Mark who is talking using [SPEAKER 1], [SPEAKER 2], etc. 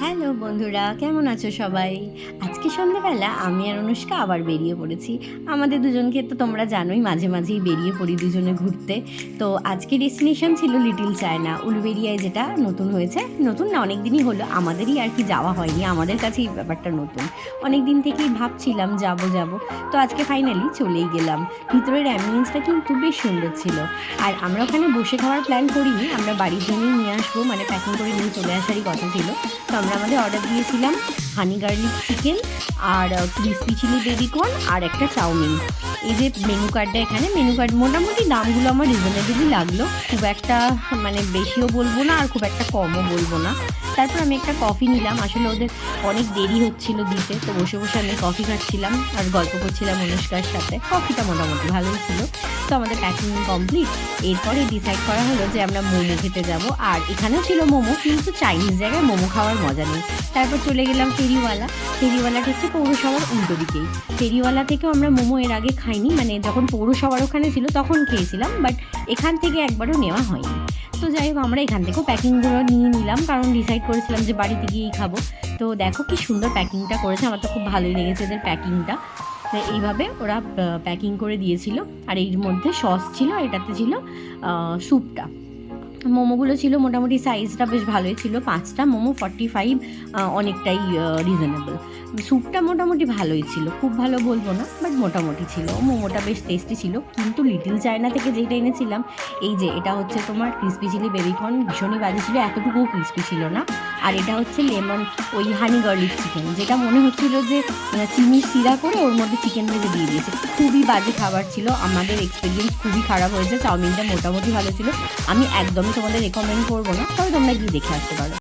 [SPEAKER 1] Hello বন্ধুরা, কেমন আছো সবাই? আজকে সন্ধ্যাবেলা আমি আর অনুষ্কা আবার বেরিয়ে পড়েছি। আমাদের দুজনকে তো তোমরা জানোই, মাঝে মাঝেই বেরিয়ে পড়ি দুজনে ঘুরতে। তো আজকে ডেস্টিনেশন ছিল লিটল চায়না, উলুবেড়িয়ায়, যেটা নতুন হয়েছে। নতুন না, অনেক দিনই হলো, আমাদেরই আর কি যাওয়া হয়নি, আমাদের কাছে এই ব্যাপারটা নতুন। অনেক দিন থেকেই ভাবছিলাম যাব যাব, তো আজকে ফাইনালি চলেই গেলাম। ভিতরের অ্যাম্বিয়েন্সটা কিন্তু বেশ সুন্দর ছিল। আর আমরা ওখানে বসে খাওয়ার প্ল্যান করিনি, আমরা বাড়ির জন্যই নিয়ে আসবো, মানে প্যাকিং করে নিয়ে চলে আসারই কথা ছিল। তো আমরা আমাদের অর্ডার দিয়েছিলাম হানি গার্লিক চিকেন আর ক্রিসপি চিলি বেবিকর্ন আর একটা চাউমিন। এই যে মেনু কার্ডটা, এখানে মেনু কার্ড মোটামুটি দামগুলো আমার রিজনেবলই লাগলো, খুব একটা মানে বেশিও বলবো না আর খুব একটা কমও বলবো না। তারপর আমি একটা কফি নিলাম, আসলে ওদের অনেক দেরি হচ্ছিল দিতে, তো বসে বসে আমি কফি খাচ্ছিলাম আর গল্প করছিলাম অনুষ্কার সাথে। কফিটা মোটামুটি ভালোই ছিল। তো আমাদের প্যাকিং কমপ্লিট। এরপরে ডিসাইড করা হলো যে আমরা মোমো খেতে যাব। আর এখানেও ছিল মোমো, কিন্তু চাইনিজ জায়গায় মোমো খাওয়ার মজা নেই। তারপর চলে গেলাম ফেরিওয়ালা। ফেরিওয়ালাটা হচ্ছে পৌরসভার উল্টো দিকেই। ফেরিওয়ালা থেকেও আমরা মোমো এর আগে খাইনি, মানে যখন পৌরসভার ওখানে ছিল তখন খেয়েছিলাম, বাট এখান থেকে একবারও নেওয়া হয়নি। তো যাই হোক, আমরা এখান থেকেও প্যাকিংগুলো নিয়ে নিলাম, কারণ ডিসাইড করেছিলাম যে বাড়িতে গিয়েই খাবো। তো দেখো কি সুন্দর প্যাকিংটা করেছে, আমার তো খুব ভালোই লেগেছে এদের প্যাকিংটা। তো এইভাবে ওরা প্যাকিং করে দিয়েছিল। আর এর মধ্যে সস ছিল, এটাতে ছিল স্যুপটা। মোমোগুলো ছিল মোটামুটি, সাইজটা বেশ ভালোই ছিল, 5টা মোমো 45, অনেকটাই রিজনেবল। স্যুপটা মোটামুটি ভালোই ছিল, খুব ভালো বলবো না, বাট মোটামুটি ছিল। মোমোটা বেশ টেস্টি ছিল। কিন্তু লিটল চায়না থেকে যেটা এনেছিলাম, এই যে এটা হচ্ছে তোমার ক্রিসপি চিলি বেবিকর্ন, ভীষণই বাজে ছিল, এতটুকুও ক্রিসপি ছিল না। আর এটা হচ্ছে লেমন ওই হানি গার্লিক চিকেন, যেটা মনে হচ্ছিল যে চিনি সিরা করে ওর মধ্যে চিকেন ভেজে দিয়ে দিয়েছে। খুবই বাজে খাবার ছিল, আমাদের এক্সপিরিয়েন্স খুবই খারাপ হয়েছে। চাউমিনটা মোটামুটি ভালো ছিল, আমি একদমই তোমাদের রেকমেন্ড করবো না, তবে তোমরা গিয়ে দেখে আসতে পারো।